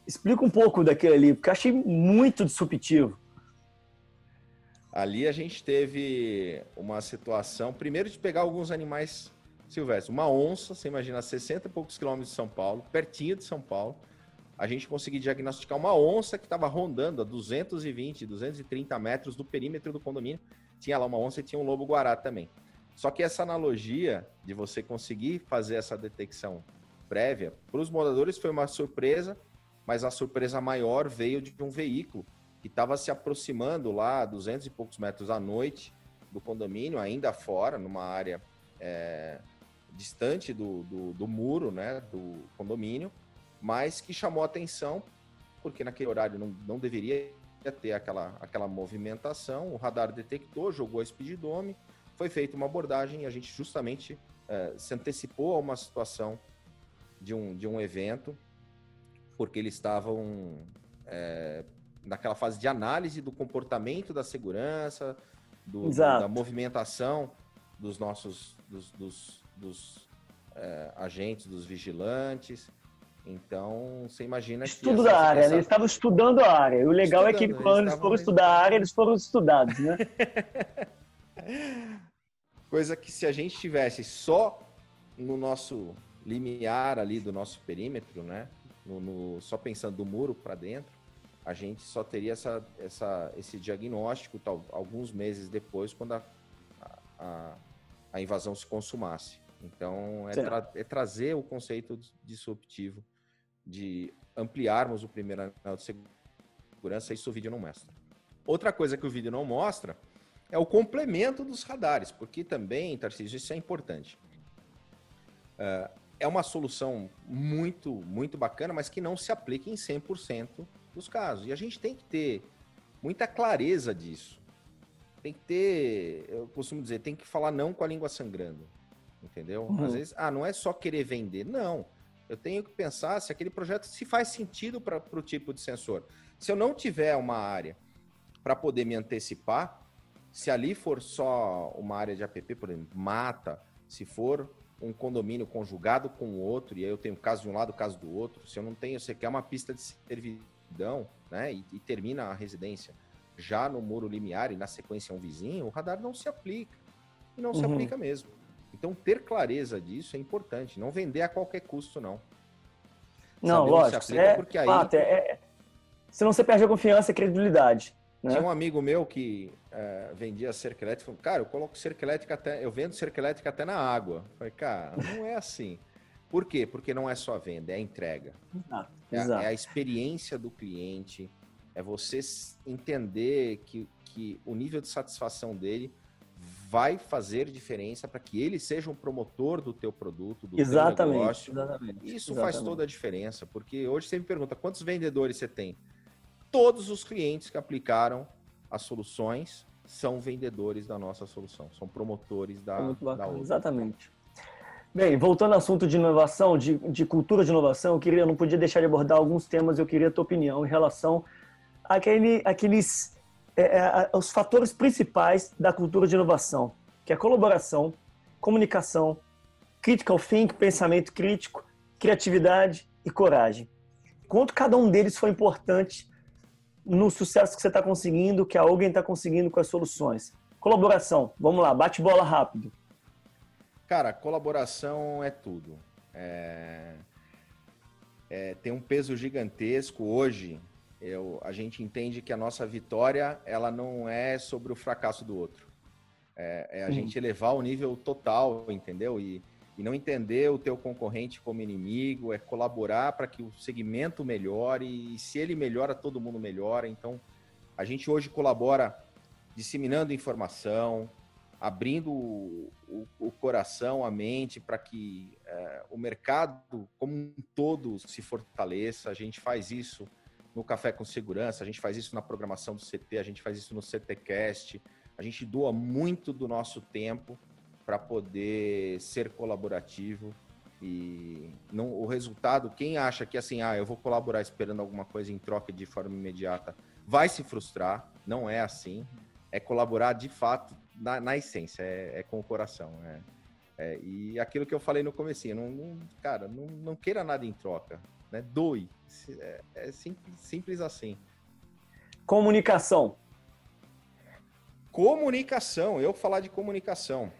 Explica um pouco daquele ali, porque eu achei muito disruptivo. Ali a gente teve uma situação, primeiro de pegar alguns animais silvestres. Uma onça, você imagina, a 60 e poucos quilômetros de São Paulo, pertinho de São Paulo. A gente conseguiu diagnosticar uma onça que estava rondando a 220, 230 metros do perímetro do condomínio. Tinha lá uma onça e tinha um lobo-guará também. Só que essa analogia de você conseguir fazer essa detecção prévia, para os moradores foi uma surpresa, mas a surpresa maior veio de um veículo que estava se aproximando lá a 200 e poucos metros à noite do condomínio, ainda fora, numa área distante do muro, né, do condomínio, mas que chamou a atenção, porque naquele horário não deveria ter aquela movimentação. O radar detectou, jogou a speed dome, foi feita uma abordagem e a gente justamente se antecipou a uma situação de um evento, porque eles estavam naquela fase de análise do comportamento da segurança, da movimentação dos nossos agentes, dos vigilantes. Então, você imagina que... Estudo da área, né? Eles estavam estudando a área. E o legal é que quando eles foram estudar a área, eles foram estudados, né? Coisa que se a gente tivesse só no nosso limiar ali do nosso perímetro, né? Só pensando do muro para dentro, a gente só teria esse diagnóstico alguns meses depois, quando a invasão se consumasse. Então, é trazer o conceito disruptivo, de ampliarmos o primeiro anel de segurança, isso o vídeo não mostra. Outra coisa que o vídeo não mostra é o complemento dos radares, porque também, Tarcísio, isso é importante. É uma solução muito, muito bacana, mas que não se aplica em 100% dos casos. E a gente tem que ter muita clareza disso. Tem que ter, eu costumo dizer, tem que falar não com a língua sangrando, entendeu? Às vezes, não é só querer vender, não. Eu tenho que pensar se aquele projeto se faz sentido para o tipo de sensor. Se eu não tiver uma área para poder me antecipar, se ali for só uma área de app, por exemplo, mata, se for um condomínio conjugado com o outro, e aí eu tenho caso de um lado, caso do outro, se eu não tenho, você quer uma pista de servidão, né, e termina a residência já no muro limiar e na sequência um vizinho, o radar não se aplica. E não se aplica mesmo. Então, ter clareza disso é importante. Não vender a qualquer custo, não. Não, lógico. Porque aí... senão você perde a confiança e a credibilidade. Né? Tinha um amigo meu que vendia cerca elétrica. Falou, cara, eu coloco cerca elétrica eu vendo cerca elétrica até na água. Eu falei, cara, não é assim. Por quê? Porque não é só a venda, é a entrega. Exato. É a experiência do cliente, é você entender que o nível de satisfação dele vai fazer diferença para que ele seja um promotor do teu produto, do teu negócio. Isso faz toda a diferença, porque hoje você me pergunta, quantos vendedores você tem? Todos os clientes que aplicaram as soluções são vendedores da nossa solução, são promotores da outra. Exatamente. Bem, voltando ao assunto de inovação, de cultura de inovação, eu não podia deixar de abordar alguns temas, eu queria a tua opinião em relação àqueles os fatores principais da cultura de inovação, que é colaboração, comunicação, critical thinking, pensamento crítico, criatividade e coragem. Quanto cada um deles foi importante no sucesso que você está conseguindo, que a Ogden está conseguindo com as soluções. Colaboração, vamos lá, bate bola rápido. Cara, colaboração é tudo. Tem um peso gigantesco hoje. A gente entende que a nossa vitória, ela não é sobre o fracasso do outro. É a gente elevar o nível total, entendeu? E não entender o teu concorrente como inimigo, é colaborar para que o segmento melhore, e se ele melhora, todo mundo melhora. Então, a gente hoje colabora disseminando informação, abrindo o coração, a mente, para que o mercado como um todo se fortaleça. A gente faz isso no Café com Segurança, a gente faz isso na programação do CT, a gente faz isso no CTcast, a gente doa muito do nosso tempo para poder ser colaborativo e o resultado, quem acha que assim, eu vou colaborar esperando alguma coisa em troca de forma imediata, vai se frustrar, não é assim, é colaborar de fato, na essência, é com o coração, e aquilo que eu falei no comecinho, não queira nada em troca, né? Doe, é simples assim. Comunicação, eu falar de comunicação,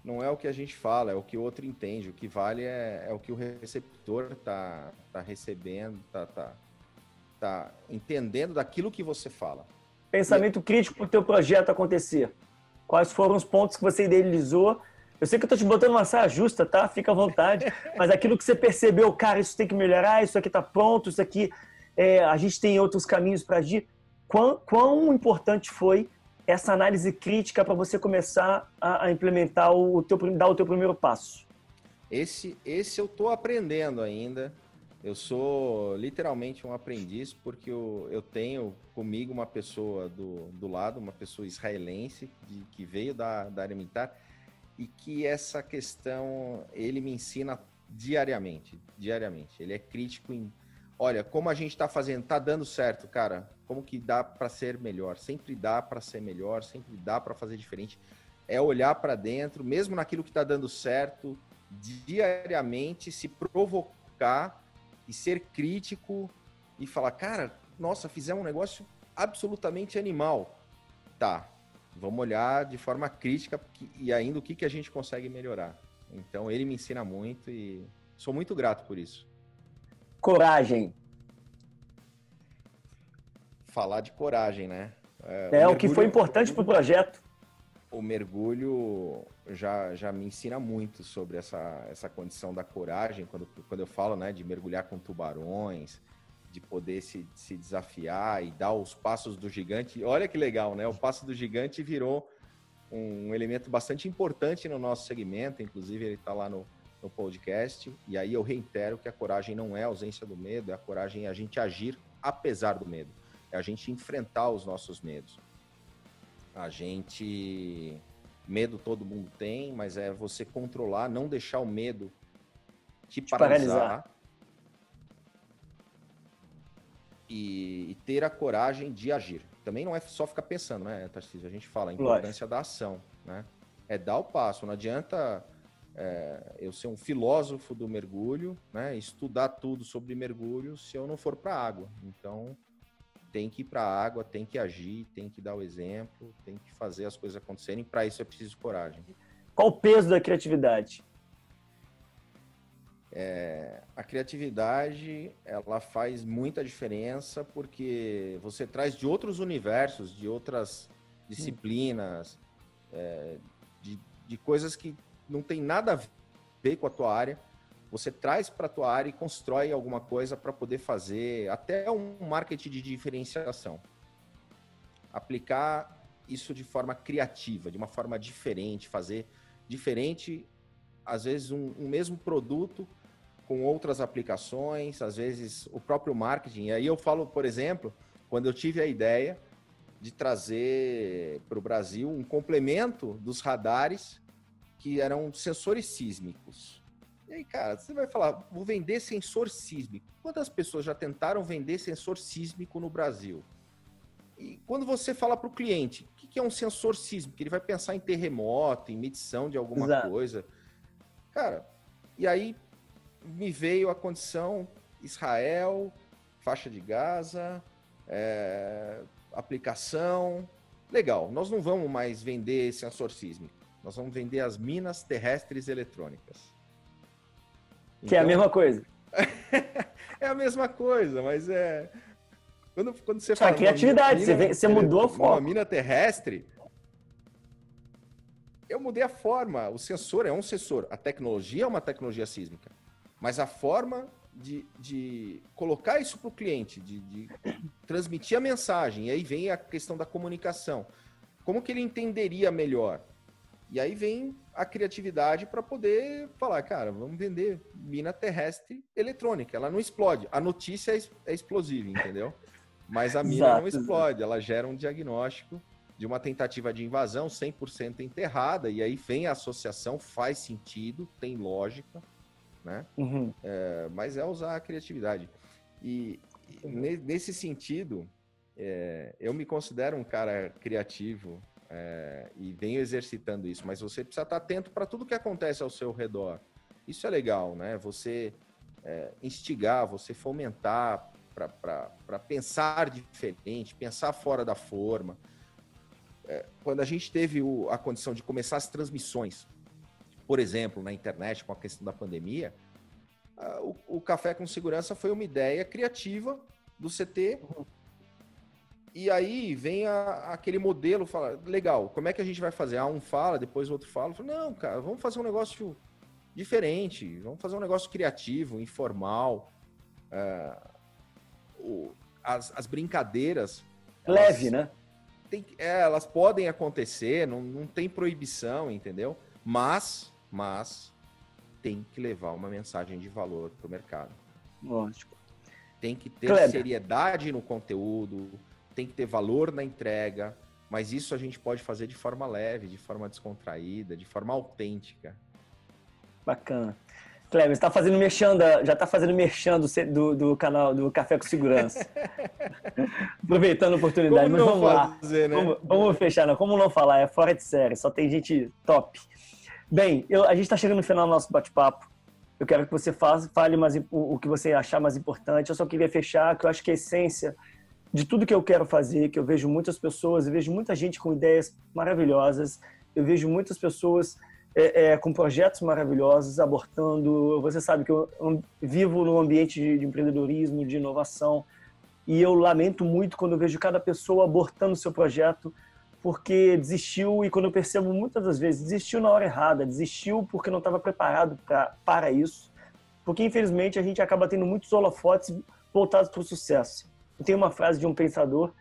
não é o que a gente fala, é o que o outro entende, o que vale é o que o receptor tá recebendo, tá entendendo daquilo que você fala. Pensamento crítico para o teu projeto acontecer. Quais foram os pontos que você idealizou? Eu sei que eu estou te botando uma saia justa, tá? Fica à vontade. Mas aquilo que você percebeu, cara, isso tem que melhorar, isso aqui está pronto, isso aqui a gente tem outros caminhos para agir. Quão importante foi essa análise crítica para você começar a implementar dar o teu primeiro passo? Esse eu estou aprendendo ainda. Eu sou literalmente um aprendiz, porque eu tenho comigo uma pessoa do lado, uma pessoa israelense, que veio da área militar, e que essa questão ele me ensina diariamente. Ele é crítico em, olha, como a gente está fazendo, está dando certo, cara, como que dá para ser melhor? Sempre dá para ser melhor, sempre dá para fazer diferente. É olhar para dentro, mesmo naquilo que está dando certo, diariamente se provocar e ser crítico e falar, cara, nossa, fizemos um negócio absolutamente animal. Tá, vamos olhar de forma crítica e ainda o que a gente consegue melhorar. Então, ele me ensina muito e sou muito grato por isso. Coragem. Falar de coragem, né? O que foi importante para o projeto. O mergulho já me ensina muito sobre essa condição da coragem, quando eu falo, né, de mergulhar com tubarões, de poder se desafiar e dar os passos do gigante. Olha que legal, né? O passo do gigante virou um elemento bastante importante no nosso segmento, inclusive ele está lá no podcast, e aí eu reitero que a coragem não é a ausência do medo, a coragem é a gente agir apesar do medo, é a gente enfrentar os nossos medos. Medo todo mundo tem, mas é você controlar, não deixar o medo te paralisar. E ter a coragem de agir. Também não é só ficar pensando, né, Tarcísio? A gente fala a importância da ação, né? É dar o passo. Não adianta eu ser um filósofo do mergulho, né? Estudar tudo sobre mergulho se eu não for para a água. Então, tem que ir para a água, tem que agir, tem que dar o exemplo, tem que fazer as coisas acontecerem. Para isso é preciso coragem. Qual o peso da criatividade? A criatividade, ela faz muita diferença porque você traz de outros universos, de outras disciplinas, de coisas que não tem nada a ver com a tua área. Você traz para a tua área e constrói alguma coisa para poder fazer até um marketing de diferenciação. Aplicar isso de forma criativa, de uma forma diferente, fazer diferente, às vezes um mesmo produto com outras aplicações, às vezes o próprio marketing. E aí eu falo, por exemplo, quando eu tive a ideia de trazer para o Brasil um complemento dos radares que eram sensores sísmicos. E aí, cara, você vai falar, vou vender sensor sísmico. Quantas pessoas já tentaram vender sensor sísmico no Brasil? E quando você fala para o cliente, o que é um sensor sísmico? Ele vai pensar em terremoto, em medição de alguma coisa. Cara, e aí me veio a condição Israel, faixa de Gaza, aplicação. Legal, nós não vamos mais vender sensor sísmico. Nós vamos vender as minas terrestres eletrônicas. Que é a mesma coisa. É a mesma coisa, mas Quando você fala... A criatividade, você mudou a forma. Uma mina terrestre, eu mudei a forma. O sensor é um sensor. A tecnologia é uma tecnologia sísmica. Mas a forma de colocar isso para o cliente, de transmitir a mensagem, e aí vem a questão da comunicação. Como que ele entenderia melhor? E aí vem a criatividade para poder falar, cara, vamos vender mina terrestre eletrônica. Ela não explode. A notícia é explosiva, entendeu? Mas a mina não explode. Ela gera um diagnóstico de uma tentativa de invasão 100% enterrada. E aí vem a associação, faz sentido, tem lógica, né? Uhum. Mas é usar a criatividade. E nesse sentido, eu me considero um cara criativo, e venho exercitando isso, mas você precisa estar atento para tudo que acontece ao seu redor. Isso é legal, né? Você instigar, você fomentar para pensar diferente, pensar fora da forma. Quando a gente teve a condição de começar as transmissões, por exemplo, na internet, com a questão da pandemia, o Café com Segurança foi uma ideia criativa do CT. E aí vem aquele modelo, fala, legal, como é que a gente vai fazer? Um fala, depois o outro fala. Falo, não, cara, vamos fazer um negócio diferente, vamos fazer um negócio criativo, informal. As brincadeiras... Leve, né? Elas podem acontecer, não tem proibição, entendeu? Mas tem que levar uma mensagem de valor para o mercado. Lógico. Tem que ter seriedade no conteúdo, tem que ter valor na entrega, mas isso a gente pode fazer de forma leve, de forma descontraída, de forma autêntica. Bacana. Kleber, você já está fazendo merchan do canal do Café com Segurança. Aproveitando a oportunidade, mas vamos lá. Né? Vamos fechar, não. Como não falar? É fora de série, só tem gente top. Bem, a gente está chegando no final do nosso bate-papo. Eu quero que você fale o que você achar mais importante. Eu só queria fechar, que eu acho que a essência de tudo que eu quero fazer, que eu vejo muitas pessoas, eu vejo muita gente com ideias maravilhosas, eu vejo muitas pessoas com projetos maravilhosos, abortando. Você sabe que eu vivo num ambiente de empreendedorismo, de inovação, e eu lamento muito quando eu vejo cada pessoa abortando seu projeto porque desistiu, e quando eu percebo muitas das vezes, desistiu na hora errada, desistiu porque não estava preparado para isso, porque infelizmente a gente acaba tendo muitos holofotes voltados para o sucesso. Eu tenho uma frase de um pensador,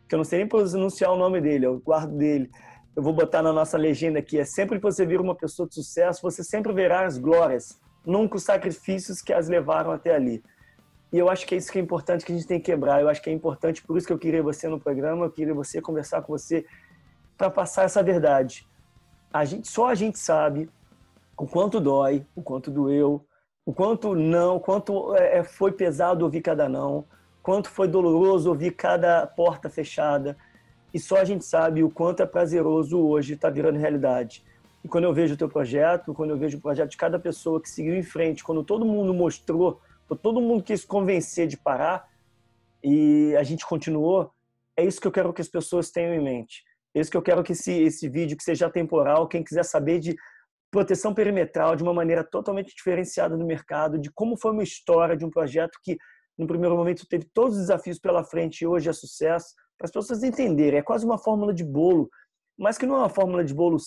que eu não sei nem pronunciar o nome dele, eu guardo dele, eu vou botar na nossa legenda aqui, é: sempre que você vir uma pessoa de sucesso, você sempre verá as glórias, nunca os sacrifícios que as levaram até ali. E eu acho que é isso que é importante, que a gente tem que quebrar. Eu acho que é importante, por isso que eu queria você no programa, eu queria você conversar com você para passar essa verdade. Só a gente sabe o quanto dói, o quanto doeu, o quanto não, o quanto foi pesado ouvir cada não, quanto foi doloroso ouvir cada porta fechada. E só a gente sabe o quanto é prazeroso hoje estar virando realidade. E quando eu vejo o teu projeto, quando eu vejo o projeto de cada pessoa que seguiu em frente, quando todo mundo mostrou, todo mundo quis convencer de parar e a gente continuou, é isso que eu quero que as pessoas tenham em mente. É isso que eu quero que esse vídeo, que seja temporal, quem quiser saber de proteção perimetral de uma maneira totalmente diferenciada no mercado, de como foi uma história de um projeto que no primeiro momento teve todos os desafios pela frente e hoje é sucesso, para as pessoas entenderem. É quase uma fórmula de bolo, mas que não é uma fórmula de bolo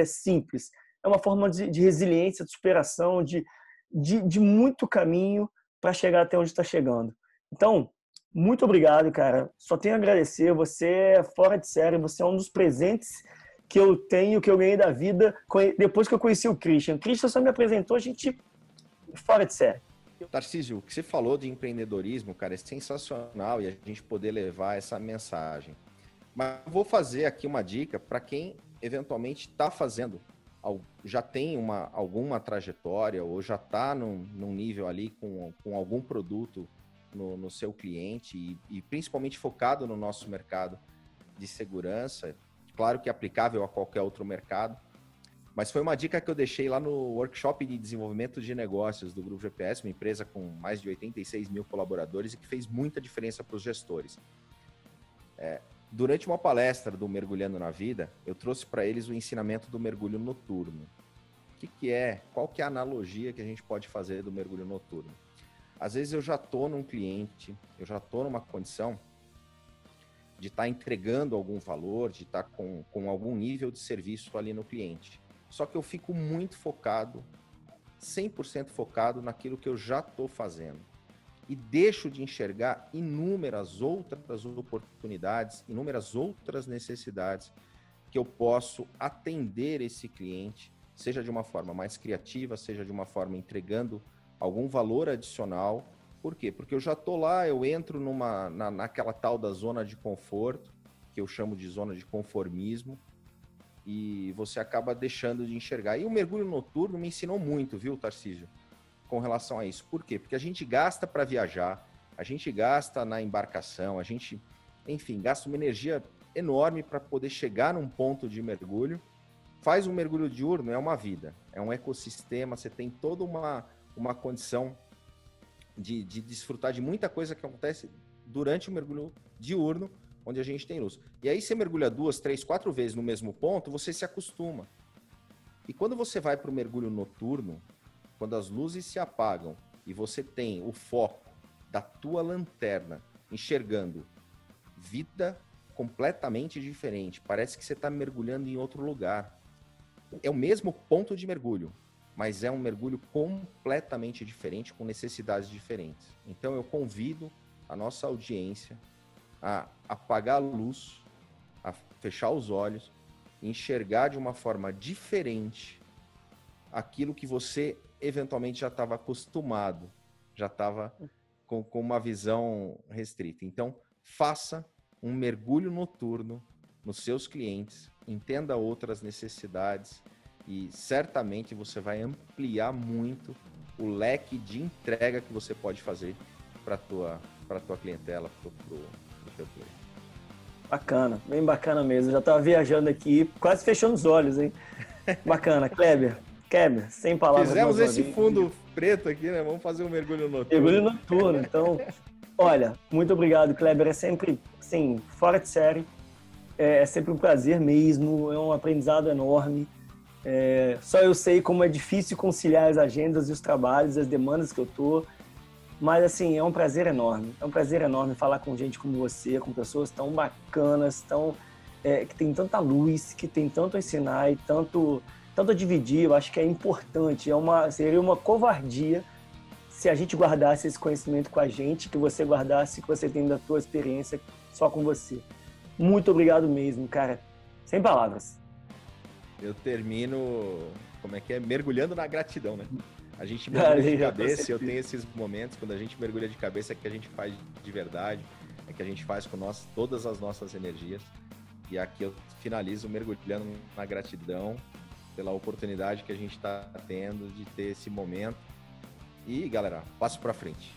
simples. É uma fórmula de resiliência, de superação, de muito caminho para chegar até onde está chegando. Então, muito obrigado, cara. Só tenho a agradecer. Você é fora de série. Você é um dos presentes que eu tenho, que eu ganhei da vida depois que eu conheci o Christian. O Christian só me apresentou a gente fora de série. Tarcísio, o que você falou de empreendedorismo, cara, é sensacional, e a gente poder levar essa mensagem. Mas eu vou fazer aqui uma dica para quem eventualmente está fazendo, já tem alguma trajetória ou já está num nível ali com algum produto no seu cliente e principalmente focado no nosso mercado de segurança, claro que é aplicável a qualquer outro mercado, mas foi uma dica que eu deixei lá no workshop de desenvolvimento de negócios do Grupo GPS, uma empresa com mais de 86 mil colaboradores e que fez muita diferença para os gestores. Durante uma palestra do Mergulhando na Vida, eu trouxe para eles o ensinamento do mergulho noturno. O que é? Qual que é a analogia que a gente pode fazer do mergulho noturno? Às vezes eu já estou num cliente, eu já estou numa condição de estar entregando algum valor, de estar com algum nível de serviço ali no cliente. Só que eu fico muito focado, 100% focado naquilo que eu já estou fazendo. E deixo de enxergar inúmeras outras oportunidades, inúmeras outras necessidades que eu posso atender esse cliente, seja de uma forma mais criativa, seja de uma forma entregando algum valor adicional. Por quê? Porque eu já estou lá, eu entro naquela tal da zona de conforto, que eu chamo de zona de conformismo, e você acaba deixando de enxergar. E o mergulho noturno me ensinou muito, viu, Tarcísio, com relação a isso. Por quê? Porque a gente gasta para viajar, a gente gasta na embarcação, a gente, enfim, gasta uma energia enorme para poder chegar num ponto de mergulho. Faz um mergulho diurno, é uma vida, é um ecossistema, você tem toda uma condição de desfrutar de muita coisa que acontece durante o mergulho diurno, onde a gente tem luz. E aí você mergulha 2, 3, 4 vezes no mesmo ponto, você se acostuma. E quando você vai para o mergulho noturno, quando as luzes se apagam e você tem o foco da tua lanterna enxergando vida completamente diferente, parece que você está mergulhando em outro lugar. É o mesmo ponto de mergulho, mas é um mergulho completamente diferente, com necessidades diferentes. Então eu convido a nossa audiência a apagar a luz, a fechar os olhos, enxergar de uma forma diferente aquilo que você eventualmente já estava acostumado, já estava com uma visão restrita. Então, faça um mergulho noturno nos seus clientes, entenda outras necessidades e certamente você vai ampliar muito o leque de entrega que você pode fazer para a tua clientela, para o teu cliente. Bacana, bem bacana mesmo. Já estava viajando aqui, quase fechando os olhos, hein? Bacana. Kleber, sem palavras. Fizemos esse fundo preto aqui, né? Vamos fazer um mergulho noturno. Mergulho noturno. Então, olha, muito obrigado, Kleber. É sempre, assim, fora de série. É sempre um prazer mesmo, é um aprendizado enorme. Só eu sei como é difícil conciliar as agendas e os trabalhos, as demandas que eu tô. Mas, assim, é um prazer enorme. É um prazer enorme falar com gente como você, com pessoas tão bacanas, que tem tanta luz, que tem tanto a ensinar e tanto a dividir. Eu acho que é importante. Seria uma covardia se a gente guardasse esse conhecimento com a gente, que você guardasse, que você tem da tua experiência só com você. Muito obrigado mesmo, cara. Sem palavras. Eu termino, mergulhando na gratidão, né? A gente mergulha de cabeça, eu tenho esses momentos, quando a gente mergulha de cabeça, é que a gente faz de verdade, é que a gente faz com todas as nossas energias. E aqui eu finalizo mergulhando na gratidão pela oportunidade que a gente está tendo de ter esse momento. E, galera, passo para frente.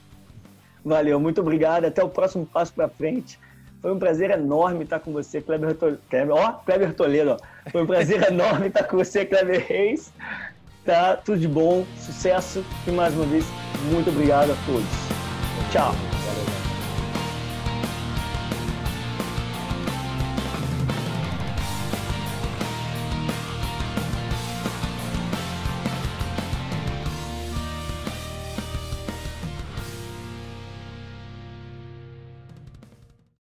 Valeu, muito obrigado. Até o próximo passo para frente. Foi um prazer enorme estar com você, Kleber Toledo. Foi um prazer enorme estar com você, Kleber Reis. Tá, tudo de bom, sucesso. E mais uma vez, muito obrigado a todos. Tchau. Valeu.